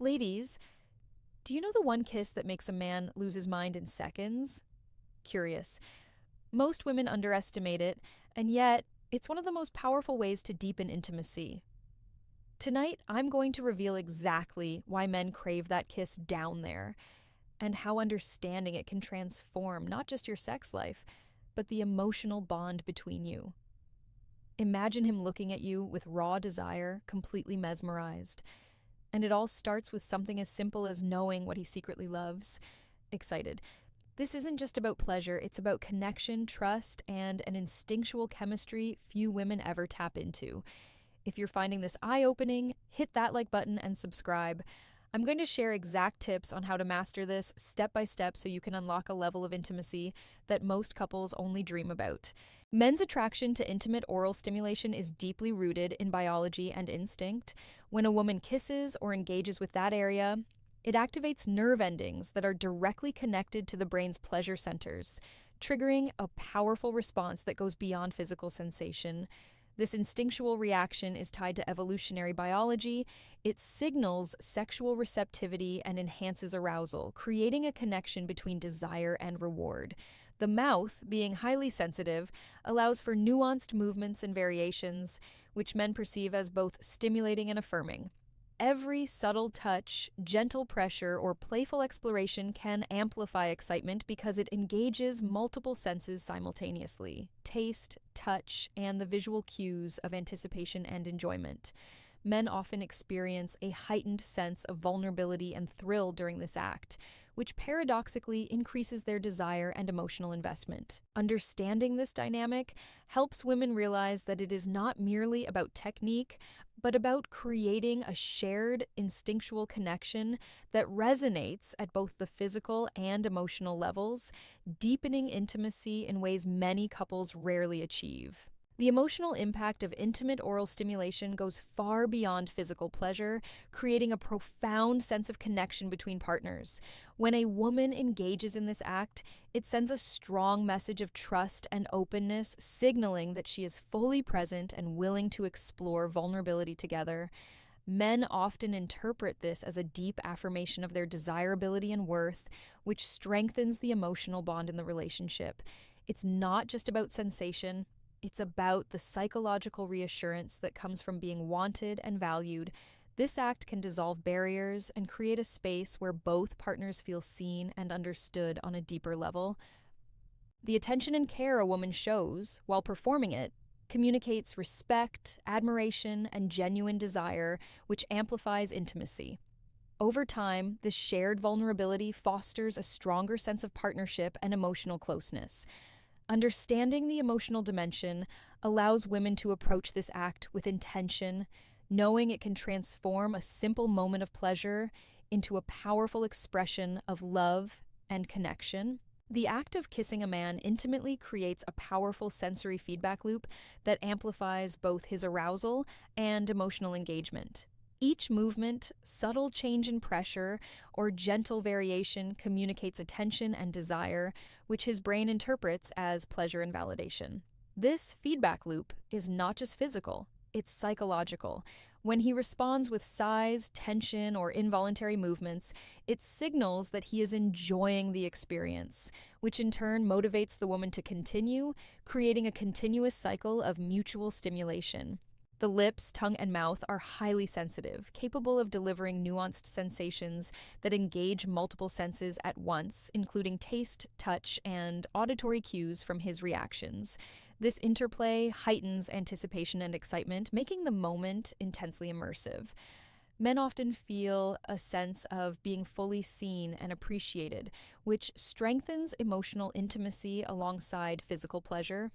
Ladies, do you know the one kiss that makes a man lose his mind in seconds? Curious. Most women underestimate it, and yet it's one of the most powerful ways to deepen intimacy. Tonight, I'm going to reveal exactly why men crave that kiss down there, and how understanding it can transform not just your sex life, but the emotional bond between you. Imagine him looking at you with raw desire, completely mesmerized. And it all starts with something as simple as knowing what he secretly loves. Excited. This isn't just about pleasure, it's about connection, trust, and an instinctual chemistry few women ever tap into. If you're finding this eye-opening, hit that like button and subscribe. I'm going to share exact tips on how to master this step by step so you can unlock a level of intimacy that most couples only dream about. Men's attraction to intimate oral stimulation is deeply rooted in biology and instinct. When a woman kisses or engages with that area, it activates nerve endings that are directly connected to the brain's pleasure centers, triggering a powerful response that goes beyond physical sensation. This instinctual reaction is tied to evolutionary biology. It signals sexual receptivity and enhances arousal, creating a connection between desire and reward. The mouth, being highly sensitive, allows for nuanced movements and variations, which men perceive as both stimulating and affirming. Every subtle touch, gentle pressure, or playful exploration can amplify excitement because it engages multiple senses simultaneously: taste, touch, and the visual cues of anticipation and enjoyment. Men often experience a heightened sense of vulnerability and thrill during this act, which paradoxically increases their desire and emotional investment. Understanding this dynamic helps women realize that it is not merely about technique, but about creating a shared instinctual connection that resonates at both the physical and emotional levels, deepening intimacy in ways many couples rarely achieve. The emotional impact of intimate oral stimulation goes far beyond physical pleasure, creating a profound sense of connection between partners. When a woman engages in this act, it sends a strong message of trust and openness, signaling that she is fully present and willing to explore vulnerability together. Men often interpret this as a deep affirmation of their desirability and worth, which strengthens the emotional bond in the relationship. It's not just about sensation. It's about the psychological reassurance that comes from being wanted and valued. This act can dissolve barriers and create a space where both partners feel seen and understood on a deeper level. The attention and care a woman shows while performing it communicates respect, admiration, and genuine desire, which amplifies intimacy. Over time, this shared vulnerability fosters a stronger sense of partnership and emotional closeness. Understanding the emotional dimension allows women to approach this act with intention, knowing it can transform a simple moment of pleasure into a powerful expression of love and connection. The act of kissing a man intimately creates a powerful sensory feedback loop that amplifies both his arousal and emotional engagement. Each movement, subtle change in pressure, or gentle variation communicates attention and desire, which his brain interprets as pleasure and validation. This feedback loop is not just physical, it's psychological. When he responds with sighs, tension, or involuntary movements, it signals that he is enjoying the experience, which in turn motivates the woman to continue, creating a continuous cycle of mutual stimulation. The lips, tongue, and mouth are highly sensitive, capable of delivering nuanced sensations that engage multiple senses at once, including taste, touch, and auditory cues from his reactions. This interplay heightens anticipation and excitement, making the moment intensely immersive. Men often feel a sense of being fully seen and appreciated, which strengthens emotional intimacy alongside physical pleasure.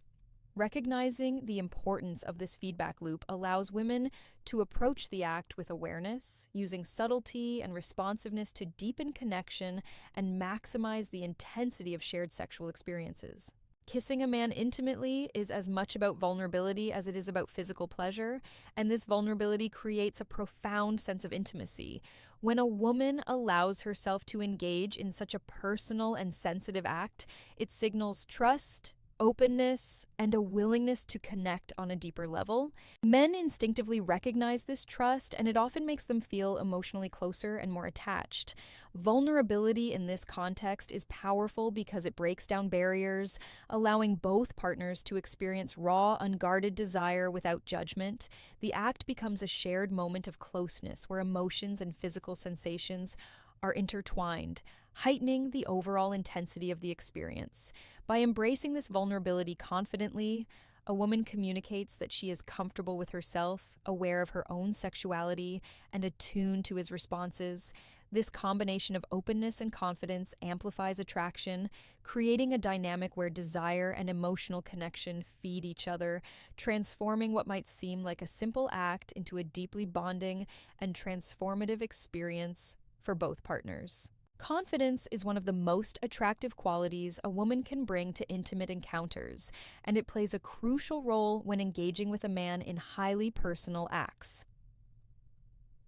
Recognizing the importance of this feedback loop allows women to approach the act with awareness, using subtlety and responsiveness to deepen connection and maximize the intensity of shared sexual experiences. Kissing a man intimately is as much about vulnerability as it is about physical pleasure, and this vulnerability creates a profound sense of intimacy. When a woman allows herself to engage in such a personal and sensitive act, it signals trust, openness, and a willingness to connect on a deeper level. Men instinctively recognize this trust, and it often makes them feel emotionally closer and more attached. Vulnerability in this context is powerful because it breaks down barriers, allowing both partners to experience raw, unguarded desire without judgment. The act becomes a shared moment of closeness where emotions and physical sensations are intertwined, heightening the overall intensity of the experience. By embracing this vulnerability confidently, a woman communicates that she is comfortable with herself, aware of her own sexuality, and attuned to his responses. This combination of openness and confidence amplifies attraction, creating a dynamic where desire and emotional connection feed each other, transforming what might seem like a simple act into a deeply bonding and transformative experience for both partners. Confidence is one of the most attractive qualities a woman can bring to intimate encounters, and it plays a crucial role when engaging with a man in highly personal acts.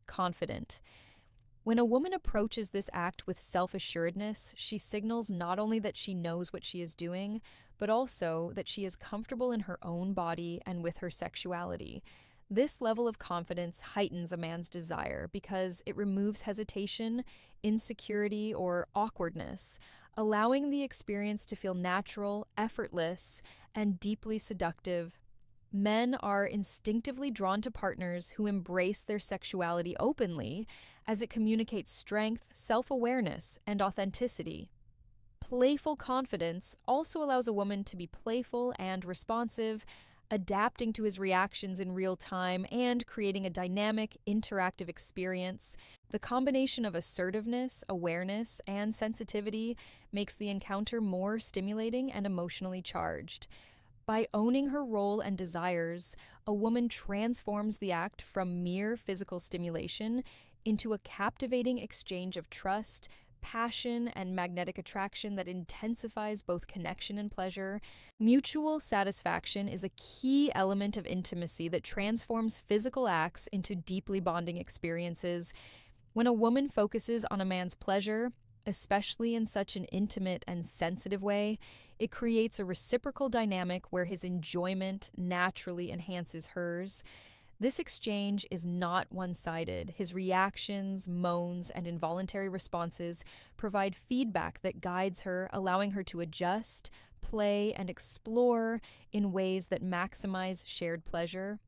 Confident. When a woman approaches this act with self-assuredness, she signals not only that she knows what she is doing, but also that she is comfortable in her own body and with her sexuality. This level of confidence heightens a man's desire because it removes hesitation, insecurity, or awkwardness, allowing the experience to feel natural, effortless, and deeply seductive. Men are instinctively drawn to partners who embrace their sexuality openly, as it communicates strength, self-awareness, and authenticity. Playful confidence also allows a woman to be playful and responsive, adapting to his reactions in real time and creating a dynamic, interactive experience. The combination of assertiveness, awareness, and sensitivity makes the encounter more stimulating and emotionally charged. By owning her role and desires, a woman transforms the act from mere physical stimulation into a captivating exchange of trust, passion, and magnetic attraction that intensifies both connection and pleasure. Mutual satisfaction is a key element of intimacy that transforms physical acts into deeply bonding experiences. When a woman focuses on a man's pleasure, especially in such an intimate and sensitive way, it creates a reciprocal dynamic where his enjoyment naturally enhances hers. This exchange is not one-sided. His reactions, moans, and involuntary responses provide feedback that guides her, allowing her to adjust, play, and explore in ways that maximize shared pleasure.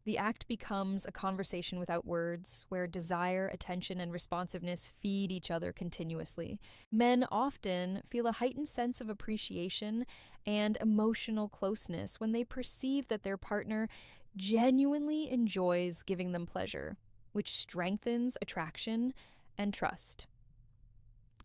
The act becomes a conversation without words, where desire, attention, and responsiveness feed each other continuously. Men often feel a heightened sense of appreciation and emotional closeness when they perceive that their partner genuinely enjoys giving them pleasure, which strengthens attraction and trust.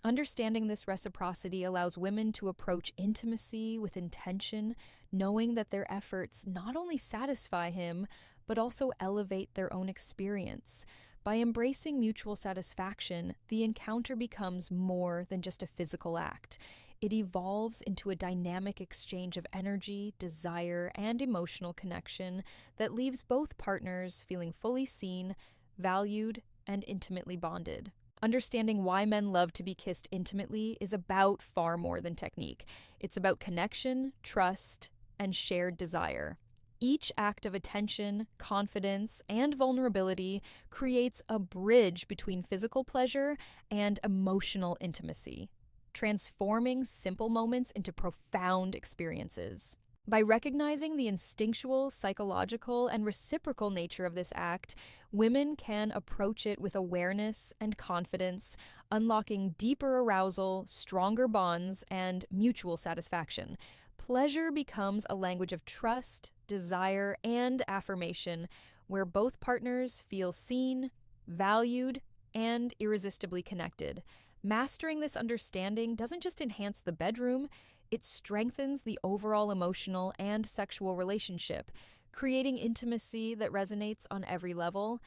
Understanding this reciprocity allows women to approach intimacy with intention, knowing that their efforts not only satisfy him, but also elevate their own experience. By embracing mutual satisfaction, the encounter becomes more than just a physical act. It evolves into a dynamic exchange of energy, desire, and emotional connection that leaves both partners feeling fully seen, valued, and intimately bonded. Understanding why men love to be kissed intimately is about far more than technique. It's about connection, trust, and shared desire. Each act of attention, confidence, and vulnerability creates a bridge between physical pleasure and emotional intimacy, transforming simple moments into profound experiences. By recognizing the instinctual, psychological, and reciprocal nature of this act, women can approach it with awareness and confidence, unlocking deeper arousal, stronger bonds, and mutual satisfaction. Pleasure becomes a language of trust, desire, and affirmation, where both partners feel seen, valued, and irresistibly connected. Mastering this understanding doesn't just enhance the bedroom, it strengthens the overall emotional and sexual relationship, creating intimacy that resonates on every level.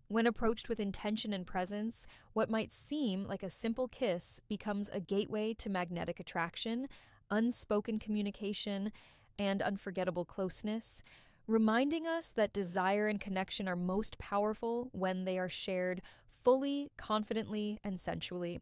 When approached with intention and presence, what might seem like a simple kiss becomes a gateway to magnetic attraction, unspoken communication, and unforgettable closeness, reminding us that desire and connection are most powerful when they are shared fully, confidently, and sensually.